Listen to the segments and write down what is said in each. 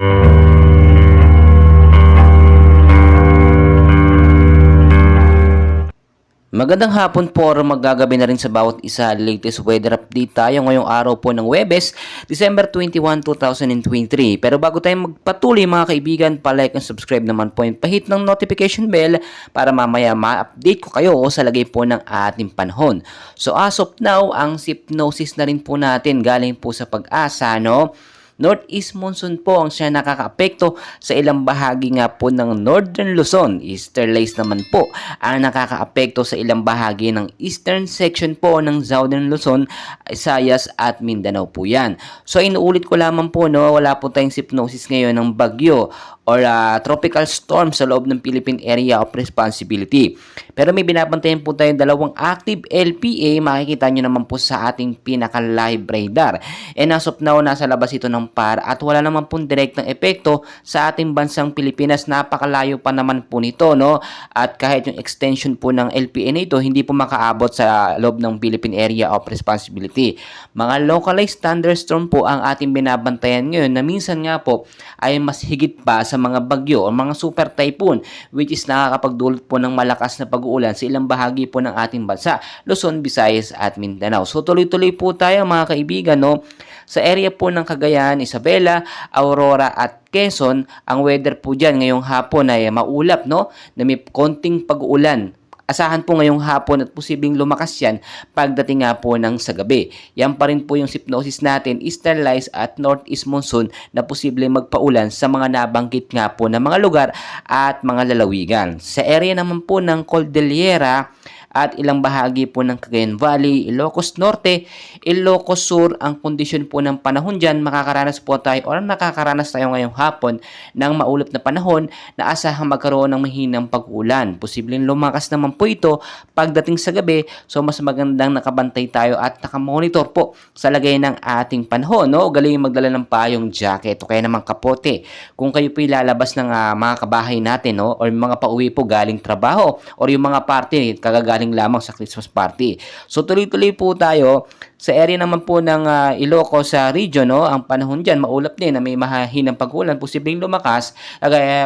Magandang hapon po or magagabi na rin sa bawat isa. Latest weather update tayo ngayong araw po ng Huwebes, December 21, 2023. Pero bago tayo magpatuloy mga kaibigan, pa-like and subscribe naman po yung pahit ng notification bell para mamaya ma-update ko kayo sa lagay po ng ating panahon. So as of now, ang hypnosis na rin po natin galing po sa Pag-asa, no? Northeast monsoon po ang siya nakakaapekto sa ilang bahagi nga po ng Northern Luzon. Easterlies naman po ang nakakaapekto sa ilang bahagi ng eastern section po ng Southern Luzon, Visayas at Mindanao po yan. So inuulit ko lamang po, no, wala po tayong hypnosis ngayon ng bagyo or tropical storm sa loob ng Philippine Area of Responsibility. Pero may binabantayan po tayong dalawang active LPA, makikita nyo naman po sa ating pinaka-live radar. And as of now, nasa labas ito ng PAR at wala naman pong direktang epekto sa ating bansang Pilipinas. Napakalayo pa naman po nito, no? At kahit yung extension po ng LPA na ito, hindi po makaabot sa loob ng Philippine Area of Responsibility. Mga localized thunderstorm po ang ating binabantayan ngayon na minsan nga po ay mas higit pa sa mga bagyo o mga super typhoon, which is nakakapagdulot po ng malakas na pag-uulan sa ilang bahagi po ng ating bansa, Luzon, Visayas at Mindanao. So tuloy-tuloy po tayo mga kaibigan, no? Sa area po ng Cagayan, Isabela, Aurora at Quezon, ang weather po dyan ngayong hapon ay maulap, no? Na may konting pag-uulan. Asahan po ngayong hapon at posibleng lumakas yan pagdating nga po ng sa gabi. Yan pa rin po yung hypnosis natin, easterlies at northeast monsoon na posibleng magpaulan sa mga nabanggit nga po na mga lugar at mga lalawigan. Sa area naman po ng Cordillera at ilang bahagi po ng Cagayan Valley, Ilocos Norte, Ilocos Sur, ang kondisyon po ng panahon dyan, makakaranas po tayo o nakakaranas tayo ngayong hapon ng maulap na panahon na asahang magkaroon ng mahinang pag-ulan. Posibleng lumakas naman po ito pagdating sa gabi, so mas magandang nakabantay tayo at nakamonitor po sa lagay ng ating panahon, no? Galing magdala ng payong jacket o kaya naman kapote. Kung kayo po ilalabas ng mga kabahay natin, no? Or mga pauwi po galing trabaho or yung mga party, kagagaling lamang sa Christmas party. So tuloy-tuloy po tayo sa area naman po ng Ilocos sa region, no? Ang panahon diyan maulap din na may mahinang pag-ulan, posibleng lumakas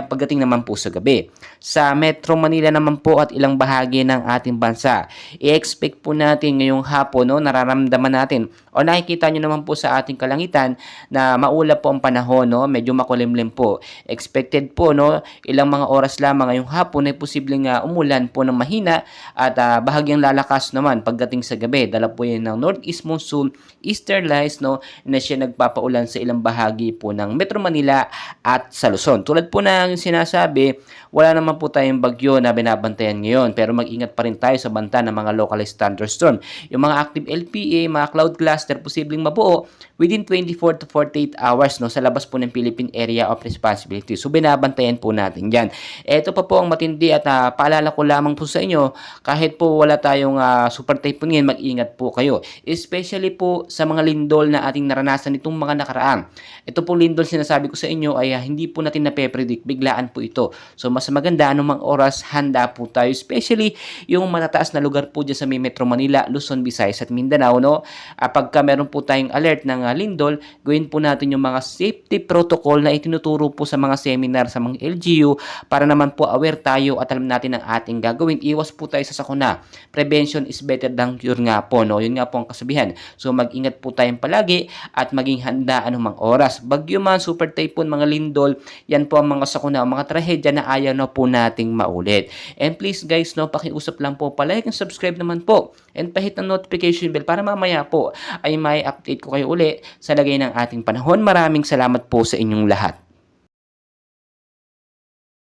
pagdating naman po sa gabi. Sa Metro Manila naman po at ilang bahagi ng ating bansa, i-expect po natin ngayong hapon, no, nararamdaman natin o nakikita nyo naman po sa ating kalangitan na maulap po ang panahon, no? Medyo makulimlim po. Expected po, no, ilang mga oras lamang ngayong hapon ay posibleng umulan po ng mahina at bahagyang lalakas naman pagdating sa gabi. Dala po yan ng northeast monsoon, easterlies, no, na siya nagpapaulan sa ilang bahagi po ng Metro Manila at sa Luzon. Tulad po ng sinasabi, wala naman po tayong bagyo na binabantayan ngayon, pero mag-ingat pa rin tayo sa banta ng mga localized thunderstorm. Yung mga active LPA, mga cloud cluster, posibleng mabuo within 24 to 48 hours, no, sa labas po ng Philippine Area of Responsibility. So binabantayan po natin yan. Ito pa po ang matindi at paalala ko lamang po sa inyo, kahit po wala tayong super typhoon ngayon, mag-ingat po kayo. Especially po sa mga lindol na ating naranasan nitong mga nakaraan. Ito po lindol sinasabi ko sa inyo ay hindi po natin nape-predict, biglaan po ito. So mas maganda anumang oras handa po tayo, especially yung matataas na lugar po dyan sa may Metro Manila, Luzon, Visayas at Mindanao, no? Pagka meron po tayong alert ng lindol, gawin po natin yung mga safety protocol na itinuturo po sa mga seminar sa mga LGU para naman po aware tayo at alam natin ang ating gagawin. Iwas po tayo sa sakuna. Prevention is better than cure nga po, no? Yun nga po ang kasabihan. So mag-ingat po tayong palagi at maging handa anumang oras. Bagyo man, super typhoon, mga lindol, yan po ang mga sakuna, mga trahedya na ayaw na po nating maulit. And please guys, no, pakiusap lang po, palike and subscribe naman po. And pahit ng notification bell para mamaya po ay may update ko kayo uli sa lagay ng ating panahon. Maraming salamat po sa inyong lahat.